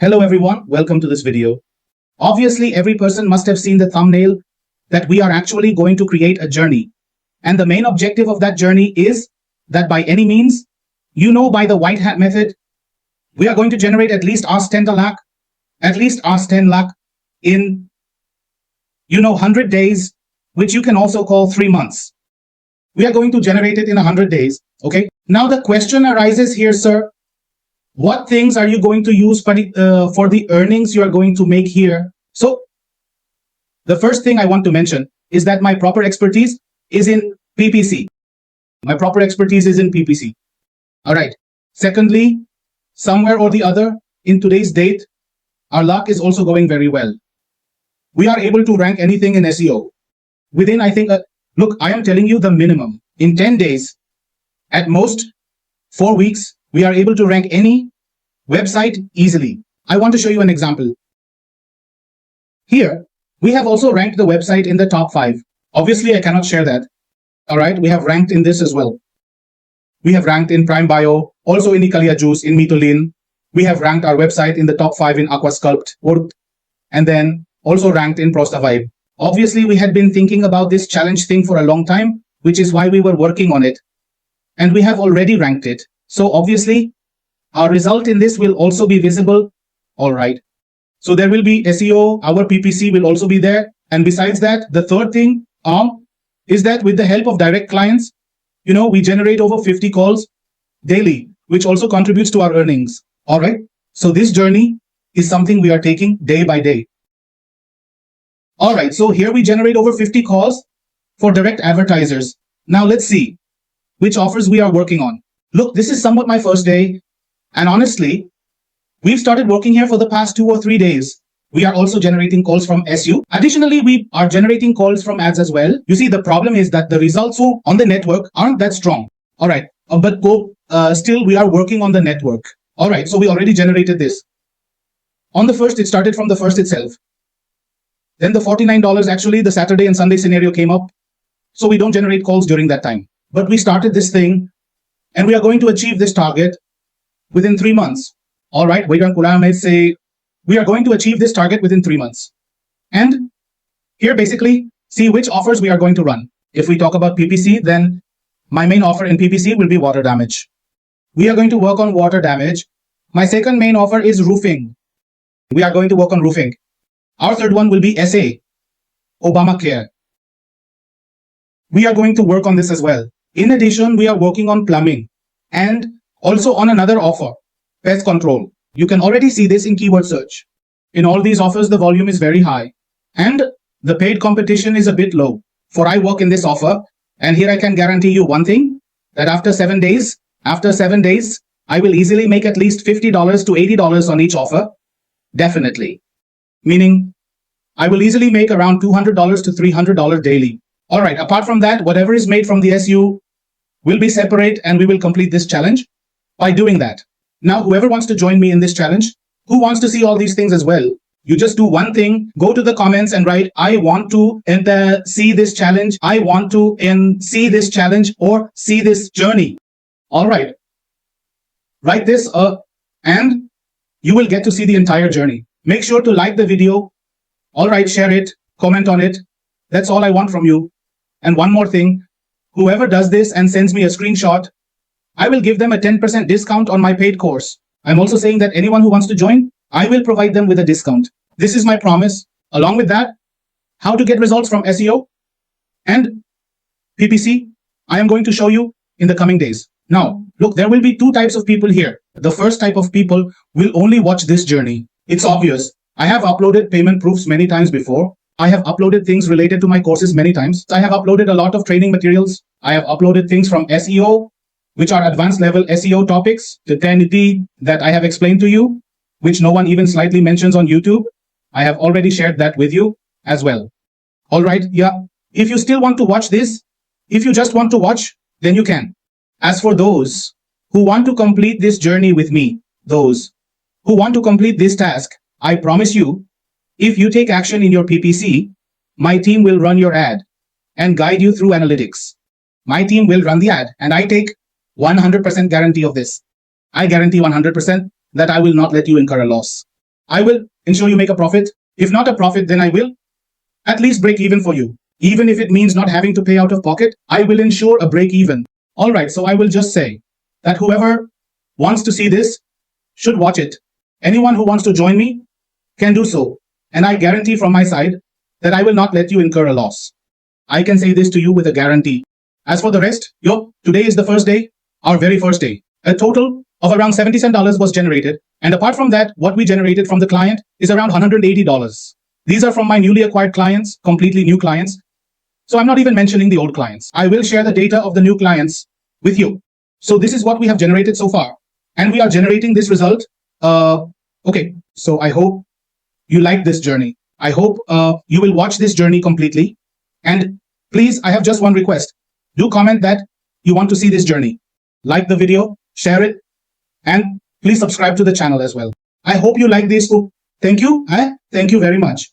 Hello everyone, welcome to this video. Obviously, every person must have seen the thumbnail that we are actually going to create a journey. And the main objective of that journey is that by any means, by the white hat method, we are going to generate at least ask 10 lakh, at least ask 10 lakh in 100 days, which you can also call 3 months. We are going to generate it in 100 days. Okay. Now the question arises here, sir. What things are you going to use for the earnings you are going to make here? So the first thing I want to mention is that my proper expertise is in PPC. My proper expertise is in PPC. All right. Secondly, somewhere or the other in today's date, our luck is also going very well. We are able to rank anything in SEO within, I think, look, I am telling you the minimum. In 10 days, at most 4 weeks, we are able to rank any website easily. I want to show you an example. Here, we have also ranked the website in the top 5. Obviously, I cannot share that. All right, we have ranked in this as well. We have ranked in Prime Bio, also in Ikalia Juice, in Mitolin. We have ranked our website in the top 5 in Aquasculpt, and then also ranked in ProstaVibe. Obviously, we had been thinking about this challenge thing for a long time, which is why we were working on it. And we have already ranked it. So obviously, our result in this will also be visible. All right. So there will be SEO, our PPC will also be there. And besides that, the third thing is that with the help of direct clients, we generate over 50 calls daily, which also contributes to our earnings. All right. So this journey is something we are taking day by day. All right. So here we generate over 50 calls for direct advertisers. Now let's see which offers we are working on. Look, this is somewhat my first day. And honestly, we've started working here for the past 2 or 3 days. We are also generating calls from SU. Additionally, we are generating calls from ads as well. You see, the problem is that the results on the network aren't that strong. All right. But still, we are working on the network. All right. So we already generated this. On the first, it started from the first itself. Then the $49, actually, the Saturday and Sunday scenario came up. So we don't generate calls during that time. But we started this thing. And we are going to achieve this target within 3 months. All right, may say we are going to achieve this target within 3 months. And here basically, see which offers we are going to run. If we talk about PPC, then my main offer in PPC will be water damage. We are going to work on water damage. My second main offer is roofing. We are going to work on roofing. Our third one will be SA, Obamacare. We are going to work on this as well. In addition, we are working on plumbing and also on another offer, pest control. You can already see this in keyword search. In all these offers, the volume is very high and the paid competition is a bit low. For I work in this offer, and here I can guarantee you one thing, that after 7 days, I will easily make at least $50 to $80 on each offer. Definitely. Meaning, I will easily make around $200 to $300 daily. All right, apart from that, whatever is made from the SU will be separate and we will complete this challenge by doing that. Now, whoever wants to join me in this challenge, who wants to see all these things as well, you just do one thing, go to the comments and write, I want to see this challenge. I want to see this challenge or see this journey. All right. Write this and you will get to see the entire journey. Make sure to like the video. All right, share it, comment on it. That's all I want from you. And one more thing, whoever does this and sends me a screenshot, I will give them a 10% discount on my paid course. I'm also saying that anyone who wants to join, I will provide them with a discount. This is my promise. Along with that, how to get results from SEO and PPC, I am going to show you in the coming days. Now, look, there will be 2 types of people here. The first type of people will only watch this journey. It's obvious. I have uploaded payment proofs many times before. I have uploaded things related to my courses many times. I have uploaded a lot of training materials. I have uploaded things from SEO, which are advanced level SEO topics, the 10D that I have explained to you, which no one even slightly mentions on YouTube. I have already shared that with you as well. All right. Yeah. If you still want to watch this, if you just want to watch, then you can. As for those who want to complete this journey with me, those who want to complete this task, I promise you, if you take action in your PPC, my team will run your ad and guide you through analytics. My team will run the ad and I take 100% guarantee of this. I guarantee 100% that I will not let you incur a loss. I will ensure you make a profit. If not a profit, then I will at least break even for you. Even if it means not having to pay out of pocket, I will ensure a break even. All right, so I will just say that whoever wants to see this should watch it. Anyone who wants to join me can do so. And I guarantee from my side that I will not let you incur a loss. I can say this to you with a guarantee. As for the rest, today is the first day, our very first day. A total of around $77 was generated. And apart from that, what we generated from the client is around $180. These are from my newly acquired clients, completely new clients. So I'm not even mentioning the old clients. I will share the data of the new clients with you. So this is what we have generated so far. And we are generating this result. Okay, so I hope you like this journey. I hope you will watch this journey completely. And please, I have just one request. Do comment that you want to see this journey. Like the video, share it, and please subscribe to the channel as well. I hope you like this. Thank you. Thank you very much.